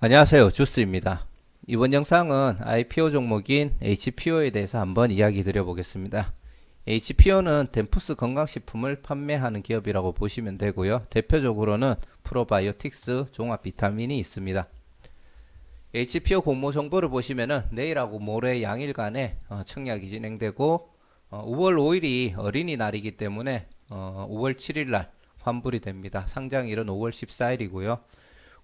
안녕하세요. 주스입니다. 이번 영상은 IPO 종목인 HPO에 대해서 한번 이야기 드려보겠습니다. HPO는 덴푸스 건강식품을 판매하는 기업이라고 보시면 되고요. 대표적으로는 프로바이오틱스 종합 비타민이 있습니다. HPO 공모 정보를 보시면은 내일하고 모레 양일간에 청약이 진행되고 5월 5일이 어린이날이기 때문에 5월 7일날 환불이 됩니다. 상장일은 5월 14일이고요.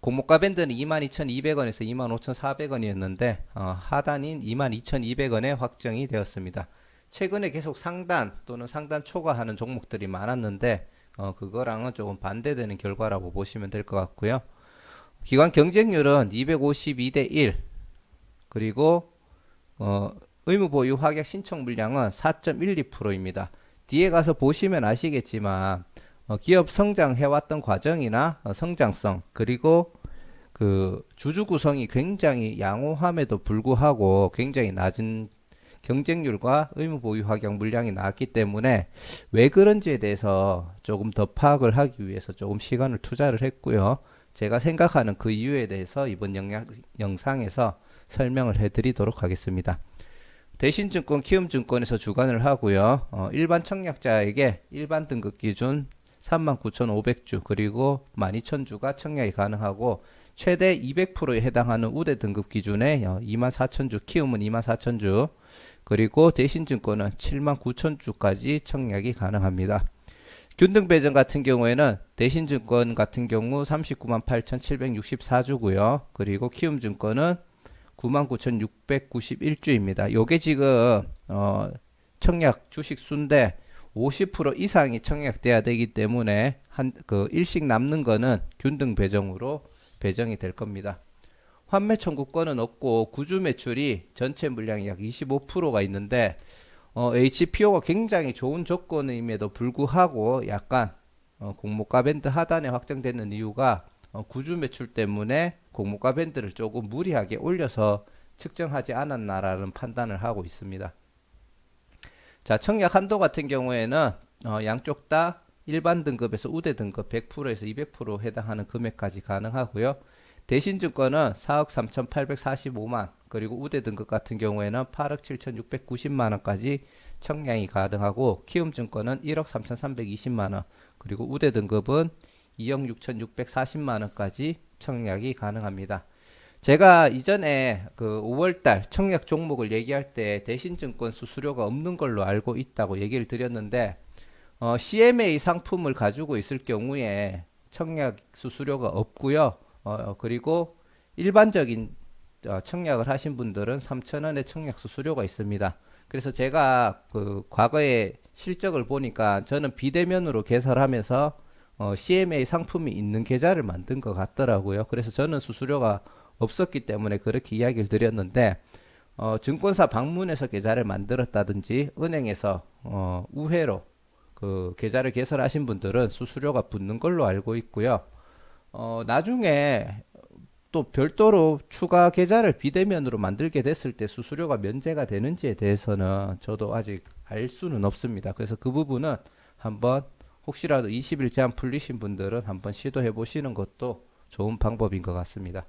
공모가 밴드는 22,200원에서 25,400원이었는데 하단인 22,200원에 확정이 되었습니다. 최근에 계속 상단 또는 상단 초과하는 종목들이 많았는데 그거랑은 조금 반대되는 결과라고 보시면 될 것 같고요. 기관 경쟁률은 252대 1, 그리고 의무 보유 확약 신청 물량은 4.12%입니다. 뒤에 가서 보시면 아시겠지만 기업 성장해왔던 과정이나 성장성, 그리고 그 주주 구성이 굉장히 양호함에도 불구하고 굉장히 낮은 경쟁률과 의무 보유 확약 물량이 나왔기 때문에 왜 그런지에 대해서 조금 더 파악을 하기 위해서 조금 시간을 투자를 했고요. 제가 생각하는 그 이유에 대해서 이번 영상에서 설명을 해드리도록 하겠습니다. 대신증권, 키움증권에서 주관을 하고요. 일반 청약자에게 일반 등급 기준 39,500주 그리고 12,000주가 청약이 가능하고 최대 200%에 해당하는 우대 등급 기준에 24,000주, 키움은 24,000주, 그리고 대신증권은 79,000주까지 청약이 가능합니다. 균등 배정 같은 경우에는 대신증권 같은 경우 398,764주고요. 그리고 키움증권은 99,691주입니다. 요게 지금 청약 주식 수인데 50% 이상이 청약돼야 되기 때문에 그 일식 남는 거는 균등 배정으로 배정이 될 겁니다. 환매 청구권은 없고 구주 매출이 전체 물량이 약 25%가 있는데 HPO가 굉장히 좋은 조건임에도 불구하고 약간 공모가 밴드 하단에 확정되는 이유가 구주 매출 때문에 공모가 밴드를 조금 무리하게 올려서 측정하지 않았나라는 판단을 하고 있습니다. 자, 청약 한도 같은 경우에는 양쪽 다 일반 등급에서 우대 등급 100%에서 200% 해당하는 금액까지 가능하고요. 대신증권은 4억 3,845만, 그리고 우대 등급 같은 경우에는 8억 7,690만 원까지 청약이 가능하고, 키움증권은 1억 3,320만 원, 그리고 우대 등급은 2억 6,640만 원까지 청약이 가능합니다. 제가 이전에 그 5월달 청약 종목을 얘기할 때 대신증권 수수료가 없는 걸로 알고 있다고 얘기를 드렸는데 CMA 상품을 가지고 있을 경우에 청약 수수료가 없고요. 그리고 일반적인 청약을 하신 분들은 3,000원의 청약 수수료가 있습니다. 그래서 제가 그 과거의 실적을 보니까 저는 비대면으로 개설하면서 CMA 상품이 있는 계좌를 만든 것 같더라고요. 그래서 저는 수수료가 없었기 때문에 그렇게 이야기를 드렸는데 증권사 방문해서 계좌를 만들었다든지 은행에서 우회로 그 계좌를 개설하신 분들은 수수료가 붙는 걸로 알고 있고요. 나중에 또 별도로 추가 계좌를 비대면으로 만들게 됐을 때 수수료가 면제가 되는지에 대해서는 저도 아직 알 수는 없습니다. 그래서 그 부분은 한번 혹시라도 20일 제한 풀리신 분들은 한번 시도해 보시는 것도 좋은 방법인 것 같습니다.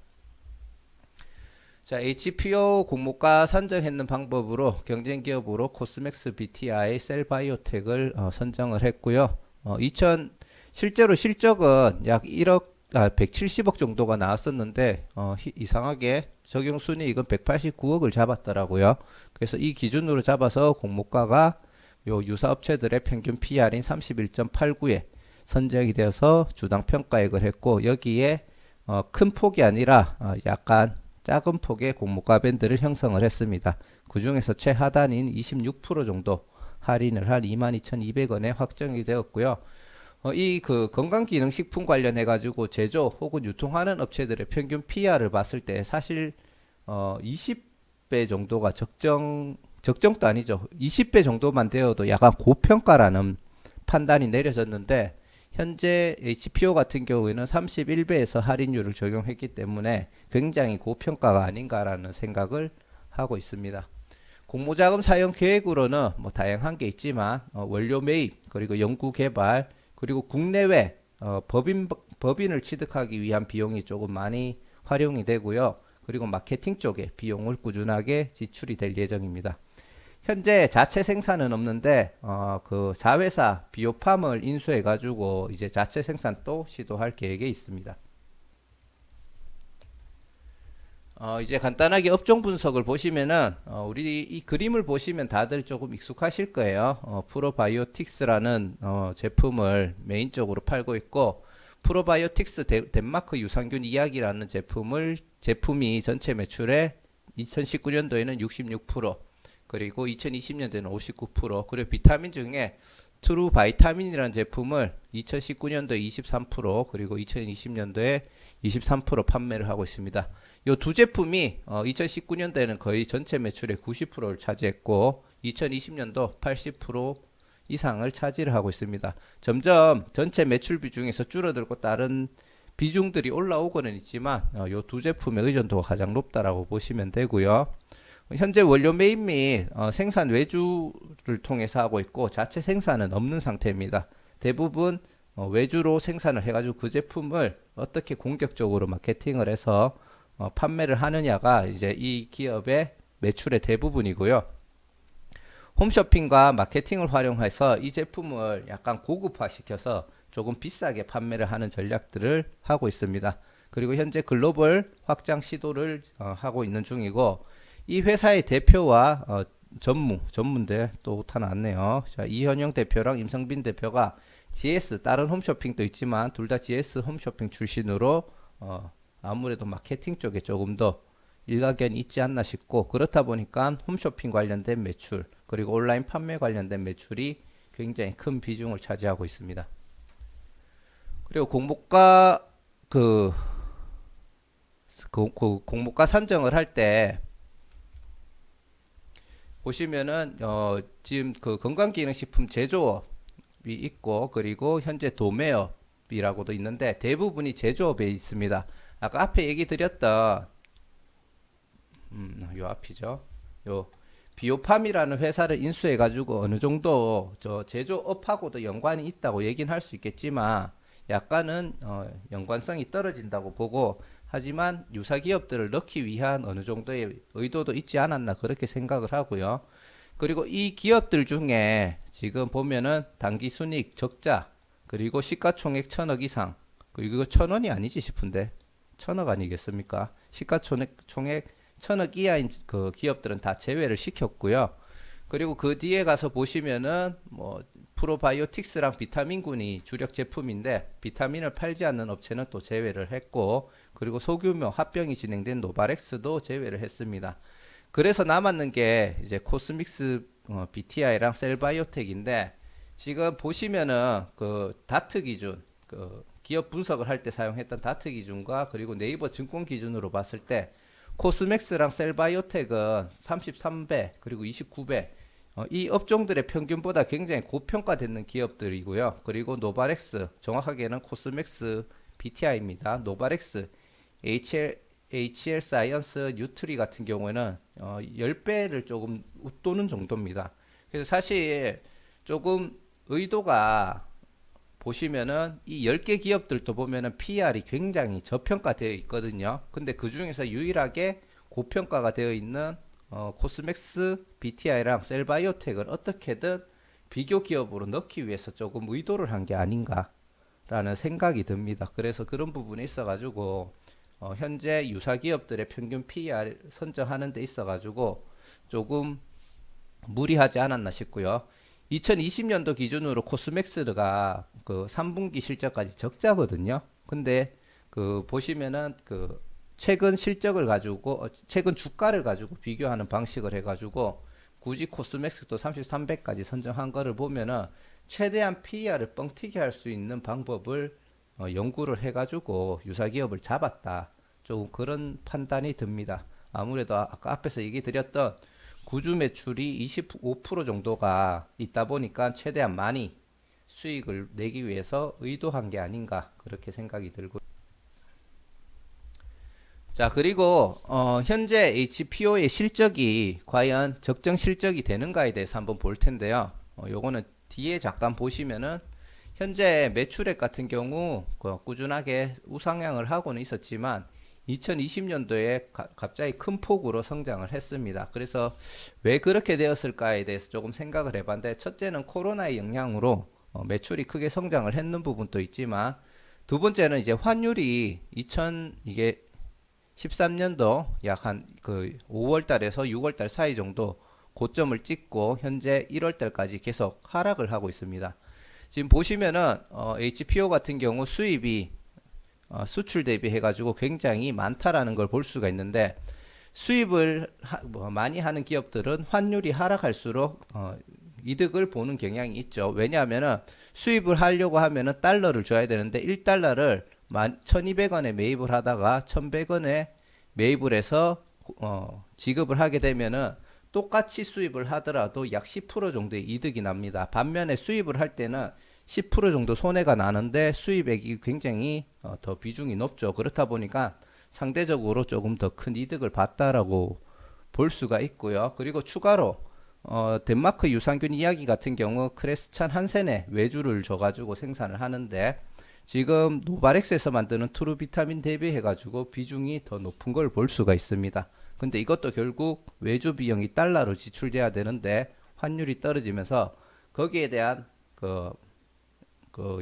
자, HPO 공모가 선정했는 방법으로 경쟁 기업으로 코스맥스 BTI 셀바이오텍을 선정을 했고요. 2000 실제로 실적은 약 170억 정도가 나왔었는데 이상하게 적용 순이익은 189억을 잡았더라고요. 그래서 이 기준으로 잡아서 공모가가 요 유사 업체들의 평균 PR인 31.89에 선정이 되어서 주당 평가액을 했고, 여기에 큰 폭이 아니라 약간 작은 폭의 공모가 밴드를 형성을 했습니다. 그 중에서 최하단인 26% 정도 할인을 할 22,200원에 확정이 되었고요. 이 그 건강기능식품 관련해 가지고 제조 혹은 유통하는 업체들의 평균 PR을 봤을 때 사실 20배 정도가 적정도 아니죠. 20배 정도만 되어도 약간 고평가라는 판단이 내려졌는데, 현재 HPO 같은 경우에는 31배에서 할인율을 적용했기 때문에 굉장히 고평가가 아닌가라는 생각을 하고 있습니다. 공모자금 사용 계획으로는 뭐 다양한 게 있지만 원료 매입, 그리고 연구 개발, 그리고 국내외 법인을 취득하기 위한 비용이 조금 많이 활용이 되고요. 그리고 마케팅 쪽에 비용을 꾸준하게 지출이 될 예정입니다. 현재 자체 생산은 없는데 그 자회사 비오팜을 인수해 가지고 이제 자체 생산 또 시도할 계획에 있습니다. 이제 간단하게 업종 분석을 보시면은 우리 이 그림을 보시면 다들 조금 익숙하실 거예요. 프로바이오틱스라는 제품을 메인적으로 팔고 있고, 프로바이오틱스 덴마크 유산균 이야기라는 제품이 전체 매출의 2019년도에는 66%, 그리고 2020년도에는 59%, 그리고 비타민 중에 트루 바이타민이라는 제품을 2019년도에 23%, 그리고 2020년도에 23% 판매를 하고 있습니다. 이 두 제품이 2019년도에는 거의 전체 매출의 90%를 차지했고 2020년도 80% 이상을 차지를 하고 있습니다. 점점 전체 매출 비중에서 줄어들고 다른 비중들이 올라오고는 있지만 이 두 제품의 의존도가 가장 높다라고 보시면 되고요. 현재 원료 매입 및 생산 외주를 통해서 하고 있고 자체 생산은 없는 상태입니다. 대부분 외주로 생산을 해가지고 그 제품을 어떻게 공격적으로 마케팅을 해서 판매를 하느냐가 이제 이 기업의 매출의 대부분이고요. 홈쇼핑과 마케팅을 활용해서 이 제품을 약간 고급화시켜서 조금 비싸게 판매를 하는 전략들을 하고 있습니다. 그리고 현재 글로벌 확장 시도를 하고 있는 중이고, 이 회사의 대표와 전문대 또 하나 왔네요. 자, 이현영 대표랑 임성빈 대표가 GS, 다른 홈쇼핑도 있지만 둘 다 GS 홈쇼핑 출신으로 아무래도 마케팅 쪽에 조금 더 일가견이 있지 않나 싶고, 그렇다 보니까 홈쇼핑 관련된 매출 그리고 온라인 판매 관련된 매출이 굉장히 큰 비중을 차지하고 있습니다. 그리고 공모가 공모가 산정을 할 때 보시면은 지금 그 건강기능식품 제조업이 있고, 그리고 현재 도매업이라고도 있는데 대부분이 제조업에 있습니다. 아까 앞에 얘기 드렸던 요 앞이죠. 요 비오팜이라는 회사를 인수해 가지고 어느 정도 저 제조업하고도 연관이 있다고 얘기는 할 수 있겠지만 약간은 연관성이 떨어진다고 보고, 하지만 유사 기업들을 넣기 위한 어느 정도의 의도도 있지 않았나 그렇게 생각을 하고요. 그리고 이 기업들 중에 지금 보면은 당기순이익 적자, 그리고 시가총액 1,000억 이상, 그리고 이거 1,000원이 아니지 싶은데 1,000억 아니겠습니까? 시가총액 1,000억 이하인 그 기업들은 다 제외를 시켰고요. 그리고 그 뒤에 가서 보시면은 뭐 프로바이오틱스랑 비타민군이 주력 제품인데 비타민을 팔지 않는 업체는 또 제외를 했고, 그리고 소규모 합병이 진행된 노바렉스도 제외를 했습니다. 그래서 남았는 게 이제 코스믹스 BTI랑 셀바이오텍인데, 지금 보시면은 그 다트 기준, 그 기업 분석을 할 때 사용했던 다트 기준과 그리고 네이버 증권 기준으로 봤을 때 코스맥스랑 셀바이오텍은 33배 그리고 29배, 이 업종들의 평균보다 굉장히 고평가되는 기업들이고요. 그리고 노바렉스, 정확하게는 코스맥스 BTI입니다. 노바렉스, HL 사이언스, 뉴트리 같은 경우에는 10배를 조금 웃도는 정도입니다. 그래서 사실 조금 의도가 보시면은 이 10개 기업들도 보면은 PR이 굉장히 저평가되어 있거든요. 근데 그 중에서 유일하게 고평가가 되어 있는 코스맥스 BTI랑 셀바이오텍을 어떻게든 비교 기업으로 넣기 위해서 조금 의도를 한 게 아닌가라는 생각이 듭니다. 그래서 그런 부분에 있어가지고 현재 유사 기업들의 평균 PER 선정하는 데 있어가지고 조금 무리하지 않았나 싶고요. 2020년도 기준으로 코스맥스가 그 3분기 실적까지 적자거든요. 근데 그 보시면은 그 최근 실적을 가지고 최근 주가를 가지고 비교하는 방식을 해가지고 굳이 코스맥스도 33배까지 선정한 거를 보면은 최대한 PER을 뻥튀기 할 수 있는 방법을 연구를 해가지고 유사 기업을 잡았다. 조금 그런 판단이 듭니다. 아무래도 아까 앞에서 얘기 드렸던 구주 매출이 25% 정도가 있다 보니까 최대한 많이 수익을 내기 위해서 의도한 게 아닌가 그렇게 생각이 들고, 자 그리고 현재 HPO의 실적이 과연 적정 실적이 되는가에 대해서 한번 볼 텐데요. 요거는 뒤에 잠깐 보시면은 현재 매출액 같은 경우 꾸준하게 우상향을 하고는 있었지만 2020년도에 갑자기 큰 폭으로 성장을 했습니다. 그래서 왜 그렇게 되었을까에 대해서 조금 생각을 해봤는데, 첫째는 코로나의 영향으로 매출이 크게 성장을 했는 부분도 있지만, 두 번째는 이제 환율이 이게 13년도 약 한 그 5월 달에서 6월 달 사이 정도 고점을 찍고 현재 1월 달까지 계속 하락을 하고 있습니다. 지금 보시면은 HPO 같은 경우 수입이 수출 대비해 가지고 굉장히 많다라는 걸 볼 수가 있는데, 수입을 많이 하는 기업들은 환율이 하락할수록 이득을 보는 경향이 있죠. 왜냐하면은 수입을 하려고 하면은 달러를 줘야 되는데 1달러를 1200원에 매입을 하다가 1100원에 매입을 해서 지급을 하게 되면은 똑같이 수입을 하더라도 약 10% 정도의 이득이 납니다. 반면에 수입을 할 때는 10% 정도 손해가 나는데 수입액이 굉장히 더 비중이 높죠. 그렇다 보니까 상대적으로 조금 더 큰 이득을 봤다라고 볼 수가 있고요. 그리고 추가로 덴마크 유산균 이야기 같은 경우 크레스찬 한센에 외주를 줘가지고 생산을 하는데, 지금 노바렉스에서 만드는 트루비타민 대비해가지고 비중이 더 높은 걸 볼 수가 있습니다. 근데 이것도 결국 외주 비용이 달러로 지출돼야 되는데 환율이 떨어지면서 거기에 대한 그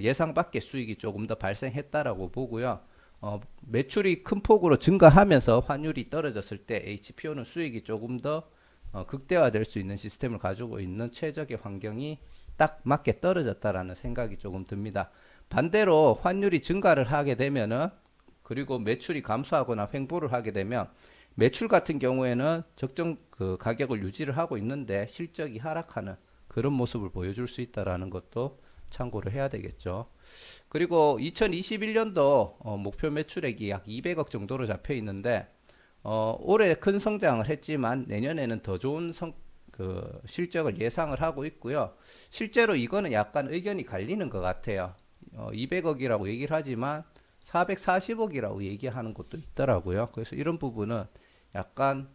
예상 밖의 수익이 조금 더 발생했다라고 보고요. 매출이 큰 폭으로 증가하면서 환율이 떨어졌을 때 HPO는 수익이 조금 더 극대화될 수 있는 시스템을 가지고 있는 최적의 환경이 딱 맞게 떨어졌다라는 생각이 조금 듭니다. 반대로 환율이 증가를 하게 되면은, 그리고 매출이 감소하거나 횡보를 하게 되면 매출 같은 경우에는 적정 그 가격을 유지를 하고 있는데 실적이 하락하는 그런 모습을 보여줄 수 있다라는 것도 참고를 해야 되겠죠. 그리고 2021년도 목표 매출액이 약 200억 정도로 잡혀 있는데, 올해 큰 성장을 했지만 내년에는 더 좋은 실적을 예상을 하고 있고요. 실제로 이거는 약간 의견이 갈리는 것 같아요. 200억이라고 얘기를 하지만 440억이라고 얘기하는 것도 있더라고요. 그래서 이런 부분은 약간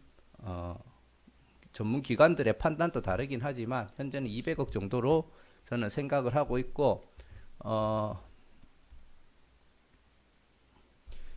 전문 기관들의 판단도 다르긴 하지만 현재는 200억 정도로 저는 생각을 하고 있고,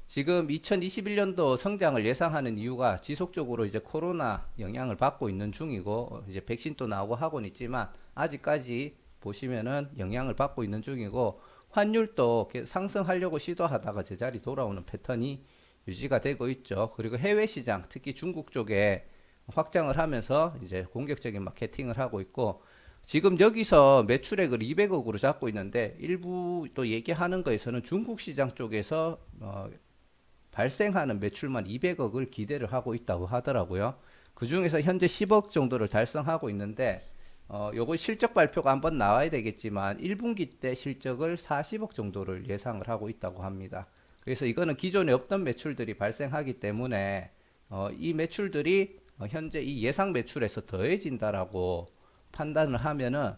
지금 2021년도 성장을 예상하는 이유가 지속적으로 이제 코로나 영향을 받고 있는 중이고, 이제 백신도 나오고 하고는 있지만 아직까지 보시면은 영향을 받고 있는 중이고, 환율도 상승하려고 시도하다가 제자리 돌아오는 패턴이 유지가 되고 있죠. 그리고 해외 시장, 특히 중국 쪽에 확장을 하면서 이제 공격적인 마케팅을 하고 있고, 지금 여기서 매출액을 200억으로 잡고 있는데 일부 또 얘기하는 거에서는 중국 시장 쪽에서 발생하는 매출만 200억을 기대를 하고 있다고 하더라고요. 그 중에서 현재 10억 정도를 달성하고 있는데, 요거 실적 발표가 한번 나와야 되겠지만 1분기 때 실적을 40억 정도를 예상을 하고 있다고 합니다. 그래서 이거는 기존에 없던 매출들이 발생하기 때문에 이 매출들이 현재 이 예상 매출에서 더해진다라고 판단을 하면은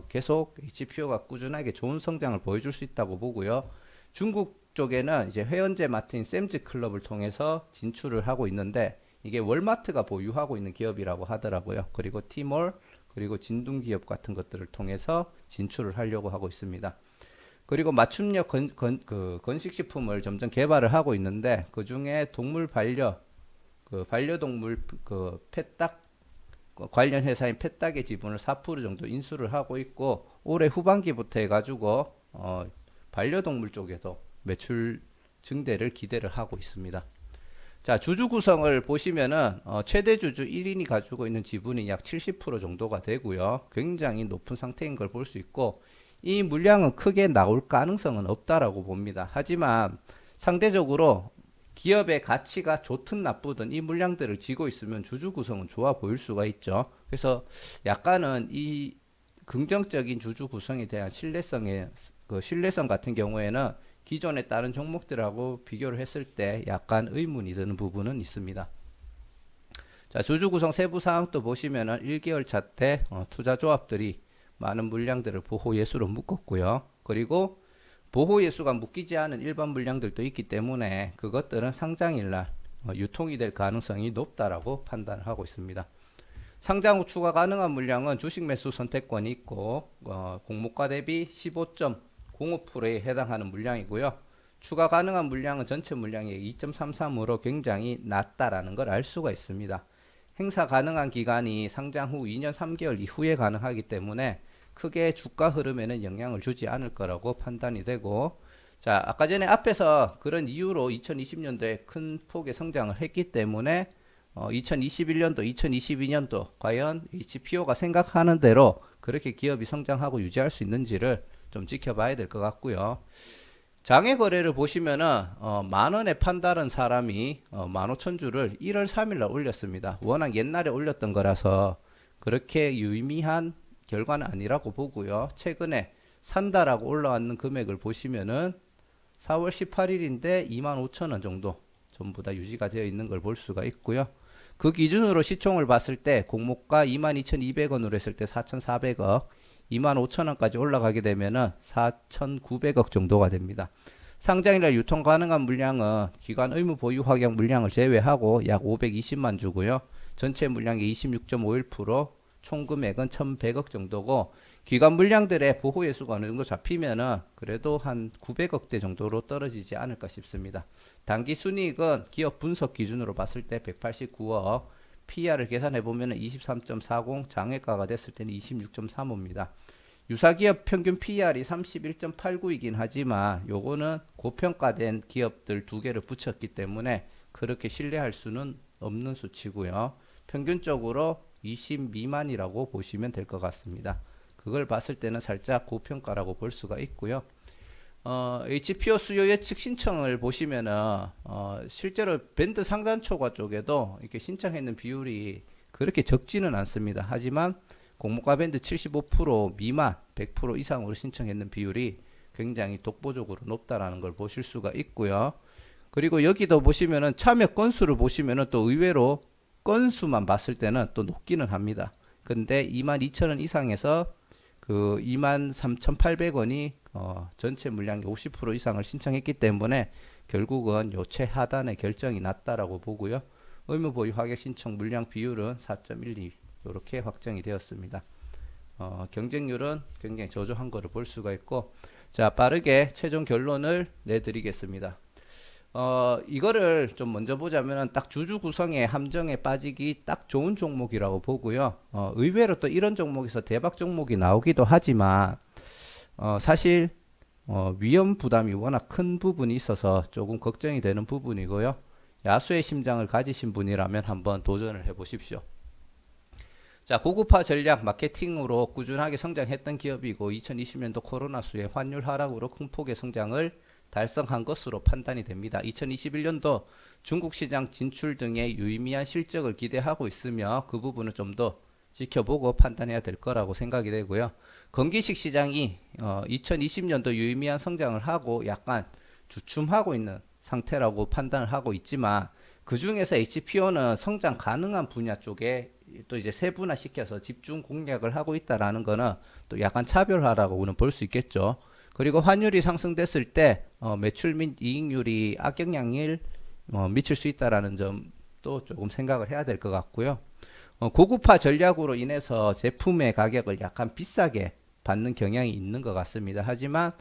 계속 HPO가 꾸준하게 좋은 성장을 보여줄 수 있다고 보고요. 중국 쪽에는 이제 회원제 마트인 샘즈 클럽을 통해서 진출을 하고 있는데, 이게 월마트가 보유하고 있는 기업이라고 하더라고요. 그리고 티몰, 그리고 진동 기업 같은 것들을 통해서 진출을 하려고 하고 있습니다. 그리고 맞춤력 건식식품을 점점 개발을 하고 있는데, 그 중에 동물 반려동물 펫닭 관련 회사인 펫닭의 지분을 4% 정도 인수를 하고 있고, 올해 후반기부터 해가지고 반려동물 쪽에도 매출 증대를 기대를 하고 있습니다. 자, 주주 구성을 보시면은 최대 주주 1인이 가지고 있는 지분이 약 70% 정도가 되고요. 굉장히 높은 상태인 걸 볼 수 있고, 이 물량은 크게 나올 가능성은 없다라고 봅니다. 하지만 상대적으로 기업의 가치가 좋든 나쁘든 이 물량들을 쥐고 있으면 주주 구성은 좋아 보일 수가 있죠. 그래서 약간은 이 긍정적인 주주 구성에 대한 신뢰성 같은 경우에는 기존의 다른 종목들하고 비교를 했을 때 약간 의문이 드는 부분은 있습니다. 자, 주주 구성 세부 사항도 보시면은 1개월 차 때 투자 조합들이 많은 물량들을 보호 예수로 묶었고요. 그리고 보호 예수가 묶이지 않은 일반 물량들도 있기 때문에 그것들은 상장일날 유통이 될 가능성이 높다라고 판단을 하고 있습니다. 상장 후 추가 가능한 물량은 주식 매수 선택권이 있고 공모가 대비 15.05%에 해당하는 물량이고요. 추가 가능한 물량은 전체 물량의 2.33으로 굉장히 낮다라는 걸 알 수가 있습니다. 행사 가능한 기간이 상장 후 2년 3개월 이후에 가능하기 때문에 크게 주가 흐름에는 영향을 주지 않을 거라고 판단이 되고, 자, 아까 전에 앞에서 그런 이유로 2020년도에 큰 폭의 성장을 했기 때문에 2021년도, 2022년도 과연 HPO가 생각하는 대로 그렇게 기업이 성장하고 유지할 수 있는지를 좀 지켜봐야 될 것 같고요. 장외 거래를 보시면은 만 원에 판다는 사람이 15,000주를 1월 3일 날 올렸습니다. 워낙 옛날에 올렸던 거라서 그렇게 유의미한 결과는 아니라고 보고요. 최근에 산다라고 올라왔는 금액을 보시면은 4월 18일인데 25,000원 정도 전부 다 유지가 되어 있는 걸 볼 수가 있고요. 그 기준으로 시총을 봤을 때 공모가 22,200원으로 했을 때 4,400억, 25,000원까지 올라가게 되면은 4,900억 정도가 됩니다. 상장일날 유통 가능한 물량은 기관 의무 보유 확약 물량을 제외하고 약 520만 주고요. 전체 물량의 26.51%, 총 금액은 1,100억 정도고, 기관 물량들의 보호 예수가 어느 정도 잡히면은 그래도 한 900억대 정도로 떨어지지 않을까 싶습니다. 단기 순이익은 기업 분석 기준으로 봤을 때 189억, PER을 계산해 보면은 23.40, 장외가가 됐을 때는 26.35입니다. 유사기업 평균 PER이 31.89이긴 하지만 요거는 고평가된 기업들 두 개를 붙였기 때문에 그렇게 신뢰할 수는 없는 수치고요. 평균적으로 20 미만이라고 보시면 될 것 같습니다. 그걸 봤을 때는 살짝 고평가라고 볼 수가 있고요. HPO 수요 예측 신청을 보시면은 실제로 밴드 상단초과 쪽에도 이렇게 신청했는 비율이 그렇게 적지는 않습니다. 하지만 공모가 밴드 75% 미만 100% 이상으로 신청했는 비율이 굉장히 독보적으로 높다라는 걸 보실 수가 있고요. 그리고 여기도 보시면은 참여 건수를 보시면은 또 의외로 건수만 봤을 때는 또 높기는 합니다. 근데 22,000원 이상에서 그 23,800원이 전체 물량의 50% 이상을 신청했기 때문에 결국은 요 최하단의 결정이 났다라고 보고요. 의무 보유 확약 신청 물량 비율은 4.12 이렇게 확정이 되었습니다. 경쟁률은 굉장히 저조한 거를 볼 수가 있고, 자, 빠르게 최종 결론을 내드리겠습니다. 이거를 좀 먼저 보자면 딱 주주 구성의 함정에 빠지기 딱 좋은 종목이라고 보고요. 의외로 또 이런 종목에서 대박 종목이 나오기도 하지만 사실 위험 부담이 워낙 큰 부분이 있어서 조금 걱정이 되는 부분이고요. 야수의 심장을 가지신 분이라면 한번 도전을 해 보십시오. 자, 고급화 전략 마케팅으로 꾸준하게 성장했던 기업이고 2020년도 코로나 수의 환율 하락으로 큰 폭의 성장을 달성한 것으로 판단이 됩니다. 2021년도 중국 시장 진출 등의 유의미한 실적을 기대하고 있으며 그 부분을 좀 더 지켜보고 판단해야 될 거라고 생각이 되고요. 건기식 시장이 2020년도 유의미한 성장을 하고 약간 주춤하고 있는 상태라고 판단을 하고 있지만, 그 중에서 HPO는 성장 가능한 분야 쪽에 또 이제 세분화 시켜서 집중 공략을 하고 있다라는 거는 또 약간 차별화라고는 볼 수 있겠죠. 그리고 환율이 상승됐을 때 매출 및 이익률이 악영향을 미칠 수 있다라는 점도 조금 생각을 해야 될 것 같고요. 고급화 전략으로 인해서 제품의 가격을 약간 비싸게 받는 경향이 있는 것 같습니다. 하지만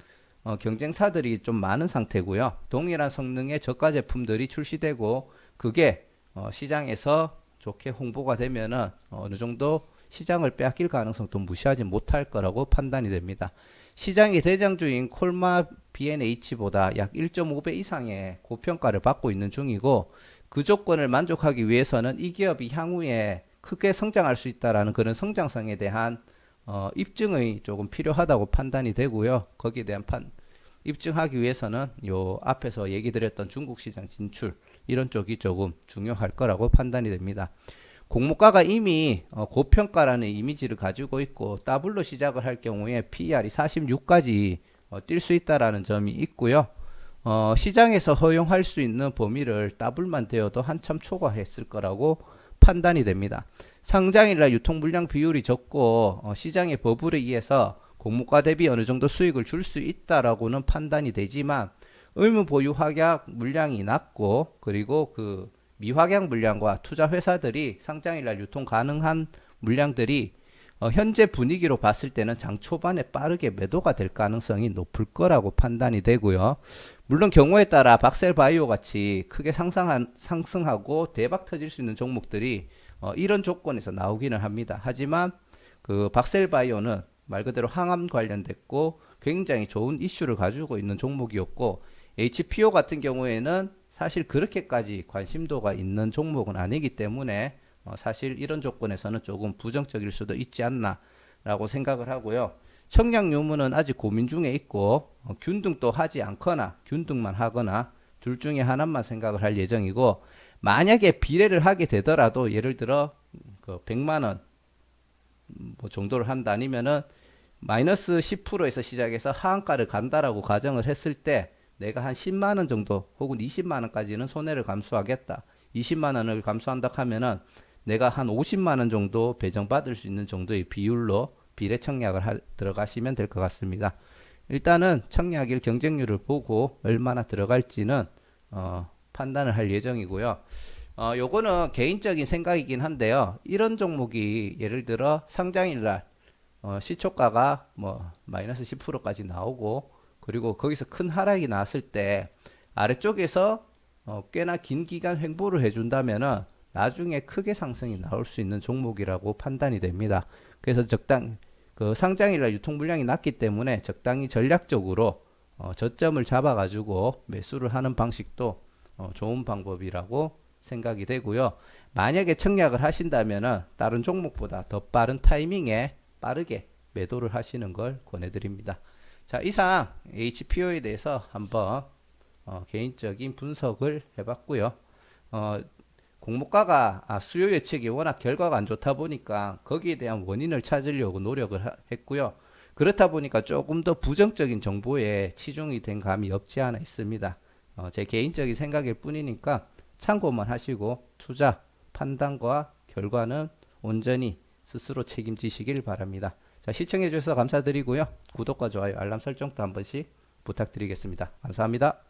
경쟁사들이 좀 많은 상태고요. 동일한 성능의 저가 제품들이 출시되고 그게 시장에서 좋게 홍보가 되면은 어느 정도 시장을 빼앗길 가능성도 무시하지 못할 거라고 판단이 됩니다. 시장의 대장주인 콜마 B&H보다 약 1.5배 이상의 고평가를 받고 있는 중이고, 그 조건을 만족하기 위해서는 이 기업이 향후에 크게 성장할 수 있다라는 그런 성장성에 대한 입증이 조금 필요하다고 판단이 되고요. 거기에 대한 입증하기 위해서는 요 앞에서 얘기 드렸던 중국 시장 진출 이런 쪽이 조금 중요할 거라고 판단이 됩니다. 공모가가 이미 고평가라는 이미지를 가지고 있고 더블로 시작을 할 경우에 PER이 46까지 뛸 수 있다라는 점이 있고요. 시장에서 허용할 수 있는 범위를 더블만 되어도 한참 초과했을 거라고 판단이 됩니다. 상장일날 유통 물량 비율이 적고 시장의 버블에 의해서 공모가 대비 어느 정도 수익을 줄 수 있다라고는 판단이 되지만, 의무 보유 확약 물량이 낮고 그리고 그 미확약 물량과 투자 회사들이 상장일날 유통 가능한 물량들이 현재 분위기로 봤을 때는 장 초반에 빠르게 매도가 될 가능성이 높을 거라고 판단이 되고요. 물론 경우에 따라 박셀바이오 같이 크게 상승하고 대박 터질 수 있는 종목들이 이런 조건에서 나오기는 합니다. 하지만 그 박셀바이오는 말 그대로 항암 관련됐고 굉장히 좋은 이슈를 가지고 있는 종목이었고, HPO 같은 경우에는 사실 그렇게까지 관심도가 있는 종목은 아니기 때문에 사실 이런 조건에서는 조금 부정적일 수도 있지 않나 라고 생각을 하고요. 청약 유무는 아직 고민 중에 있고 균등도 하지 않거나 균등만 하거나 둘 중에 하나만 생각을 할 예정이고, 만약에 비례를 하게 되더라도 예를 들어 그 100만원 뭐 정도를 한다, 아니면은 마이너스 10%에서 시작해서 하한가를 간다라고 가정을 했을 때 내가 한 10만원 정도 혹은 20만원까지는 손해를 감수하겠다, 20만원을 감수한다 하면은 내가 한 50만원 정도 배정받을 수 있는 정도의 비율로 비례 청약을 들어가시면 될 것 같습니다. 일단은 청약일 경쟁률을 보고 얼마나 들어갈지는 판단을 할 예정이고요. 요거는 개인적인 생각이긴 한데요. 이런 종목이 예를 들어 상장일날 시초가가 뭐 마이너스 10%까지 나오고 그리고 거기서 큰 하락이 나왔을 때 아래쪽에서 꽤나 긴 기간 횡보를 해준다면은 나중에 크게 상승이 나올 수 있는 종목이라고 판단이 됩니다. 그래서 그 상장일날 유통 물량이 낮기 때문에 적당히 전략적으로 저점을 잡아가지고 매수를 하는 방식도 좋은 방법이라고 생각이 되고요. 만약에 청약을 하신다면은 다른 종목보다 더 빠른 타이밍에 빠르게 매도를 하시는 걸 권해드립니다. 자, 이상 HPO에 대해서 한번 개인적인 분석을 해봤고요. 공모가가 수요 예측이 워낙 결과가 안 좋다 보니까 거기에 대한 원인을 찾으려고 노력을 했고요. 그렇다 보니까 조금 더 부정적인 정보에 치중이 된 감이 없지 않아 있습니다. 제 개인적인 생각일 뿐이니까 참고만 하시고 투자 판단과 결과는 온전히 스스로 책임지시길 바랍니다. 자, 시청해 주셔서 감사드리고요. 구독과 좋아요, 알람 설정도 한 번씩 부탁드리겠습니다. 감사합니다.